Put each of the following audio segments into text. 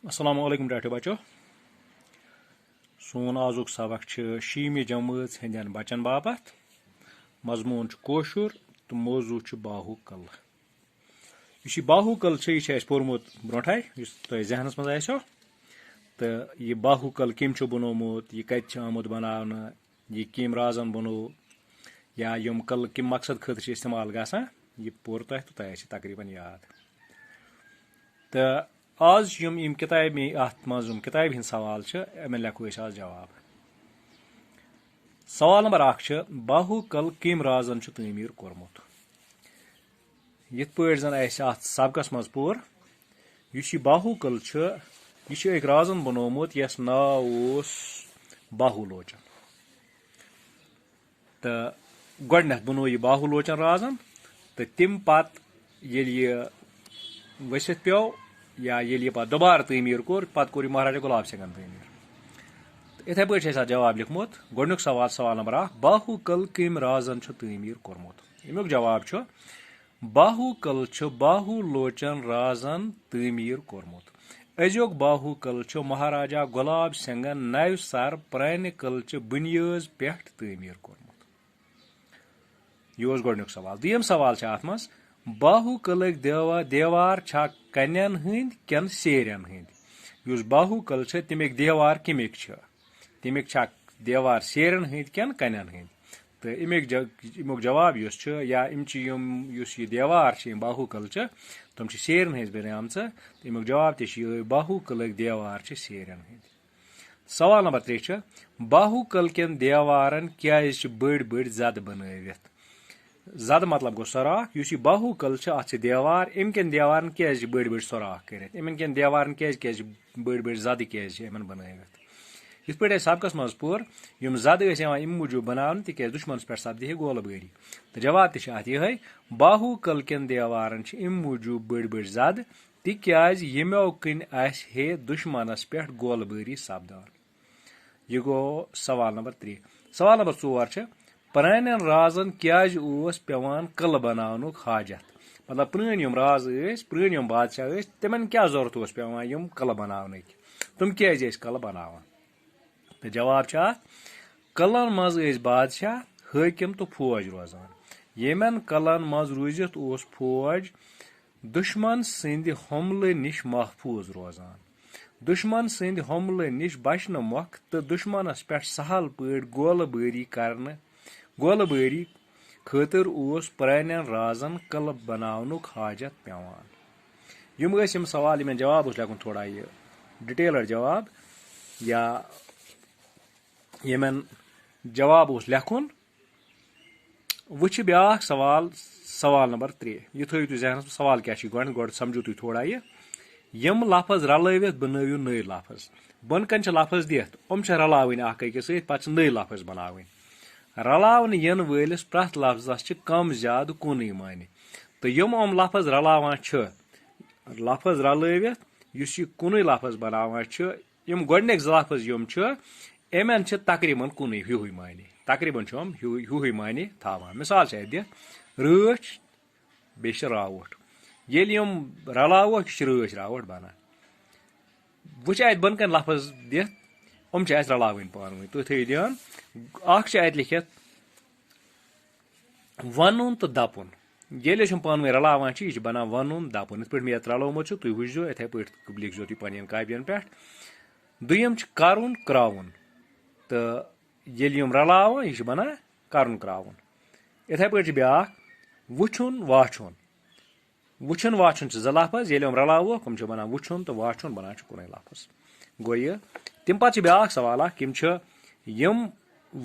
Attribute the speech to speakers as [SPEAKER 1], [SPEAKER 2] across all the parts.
[SPEAKER 1] अस्सलाम वालेकुम डाटे बचो सोन आजुक सबक शीमी जमज हंदन बचन बापत मजमून कोशुर तो मौजू बाहु कल यह बाहु कल यह पोर्मुत ब्रोठे तुम जहनस मज आसो तो यह बाहु कल कम बनोमुत यह कत आमुत बनाने यह कम राजन बनो या यम कल कम मकसद खतर इस्तेमाल गसान यह पोर तह तो तह तकरीबन याद तो आज यम किताब अत मज किताब हिंद सवाल अमें लेखो आज जवाब। सवाल नंबर 1 बाहु कल कम राजन तमीर कोरमुत यथ पे जन अत सबकस मज पोर यह बाहु कल यह एक राजन बनोमुत यस नाव बाहु लोचन तो गोडनेथ बनो यह बाहु लोचन राजन तो तम पत वसित पे या ये पे दोबारा तमीर कोर पत कोर महाराजा गुलाब सिंगन तमीर इथे पे जवाब लिखमुत गोडनुक सवाल सवाल नंबर 1 बाहु कल कम राजन तमीर कोरमुत अमुक जवाब बाहु कल बाहु लोचन राजन तमीर कोरमुत अजुक बाहु कल महाराजा गुलाब सिंगन नव सर प्रान कल बुनियाद पे तमीर कोरमुत यह गोडनुक सवाल। दोयम सवाल अत मज बाहु कल देवार कन्यन हंद कन सेरन हंद बाहु कल तमिक देवार कमिक तमिक देवार सेरन हंद कन कन्यन हंद तो अमुक जवाब या यह देवार बाहु कल तम सेरन हंद बनाम अमुक जवाब तह बाहु कल देवार सेरन हंद। सवाल नंबर 3 बाहु कल कन देवारन क्या बड़ बड़ जद बनवित जद मतलब गो सराख यह बाहु कल अत देवार अमकन देवारन क्या बड़ बड़ सराख कर अमकन देवारन क्या बड़ बड़ जद क्या बनवित इत पे सबकस मज पोर यम जद अम मूजूब बनान तिक दुश्मन पे सपदि गोलबारी तो जवाब तह ये बाहु कल कन देवारन अम मूजूब बड़ बड़ जद तिक्याज यमो कन हे दुश्मनस पे गोलबारी सपदान। यह गो सवाल नंबर 3। सवाल नंबर 4 प्रान राजन क्या पेवान कल बनानुक हाजत मतलब प्रान यम राज प्रान यम बादशाह तिमन क्या जरूरत पेवान यम कल बनाने तुम क्या कल बनावान तो जवाब कलन मज बादशाह हाकिम तो फौज रोजान यमन कलन मज रूजित फौज दुश्मन संद हमले निश महफूज रोजान दुश्मन संद हमले निश बचन मौक तो दुश्मनस पे सहल पे गोलबारी करने गोलबारी खतर प्रान राजन कल बनानुक हाजत पेवान। यम सवाल इन जवाब लेखन थोड़ा यह डिटेलर जवाब या यमन जवाब लेखन वो ब्या सवाल सवाल नंबर 3 यह थो जहन सवाल क्या गो समझो तुम थोड़ा यम लफज रलवित बनव नई लफज बन कन लफज दिथ रलावन अकिस पे नई लफज बनावन रलावन यन वलिस प्रथ लफ्जस कम ज्यादा कुन माने तो यम लफज रलावान लफज रलवित कुन लफज बनावान यम गोडनिक लफज यम अमन तकरीबन कुन ह्यूई माने तकरीबन ह्यूई माने थावान मिसाल दिथ रच बे रावट ये यम रलावक रच रावट बना वो बन कन लफज दिथ रलावन पान तुम थो ध्यान अत लिखित वन तो दपुन ये पान वन रलावान यह बना वन दपुन इत पे मे रलोमुत तुम वुचो इथे पे लिखो तुम पन कापियन पे दुयम करुन क्राउन तो ये रलावान यह बना करुन क्राउन इथे पे ब्या वुचुन वाचुन वुचुन वाचुन ज लफज ये रलावोक हम बना वुचुन तो वाचुन बना कुन लफज गो यह तम पे ब्या सवाल कम यम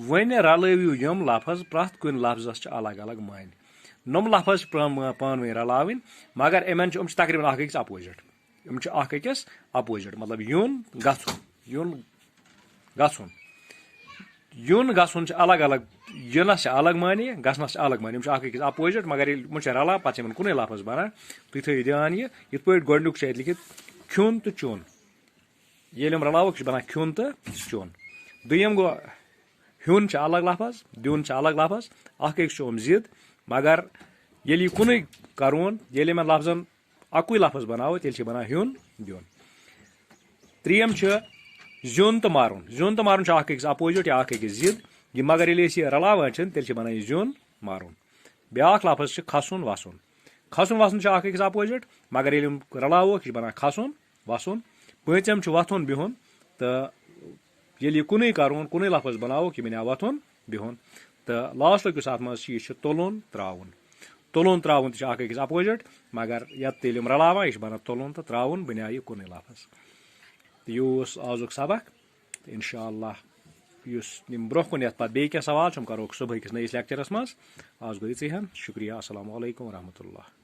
[SPEAKER 1] वन रलवियो यम लफज प्रथ कुन लफ्जस अलग अलग मान नम लफज पान वन रलावन मगर अमन तकरीबन अकिस अपोजिट अकिस अपोजिट मतलब यून गुन गुन यून गुन अलग अलग यूनस अलग माने गसनस अलग माने अकिस अपोजिट मगर रला पे कुन लफज बना तुम थो ध्यान ये पे गोडनुक लिखित खुन तो चुन ये रलावक बना खुन तो चुन दुयम गो हुन अलग लफज दुन अलग लफज अकिस जिद मगर ये कुन करुन ये लफ्जन अकुई लफज बनाओ तेल बना हुन दुन त्रीम ज़्यून तो मारुन ज़्यून तो मारुन अख अकिस अपोजिट या अख अकिस जिद ये मगर ये रलावान तेल बना ज़्यून मारुन ब्याक लफज खसुन वसुन खसुन वसुन अख अकिस अपोजिट मगर ये रलावो यह बना खसुन वसुन पचम वथुन बिहुन तो ये कुन करुन कुन लफज बनावो यह बना वथुन बिहुन तो लास्ट अत मज तुलन त्राउन तुलन त्राउन तो अख अकिस अपोजिट मगर ये तेल रलावान यह बना तुलन तो त्राउन बना यह कुन लफज यह आजुक सबक तो इंशाअल्लाह ब्रो कुन ये पे क्या सवाल हम करो सुबह किस नईस लेक्चरस मज आज गई हन शुक्रिया अस्सलाम वालेकुम रहमतुल्लाह।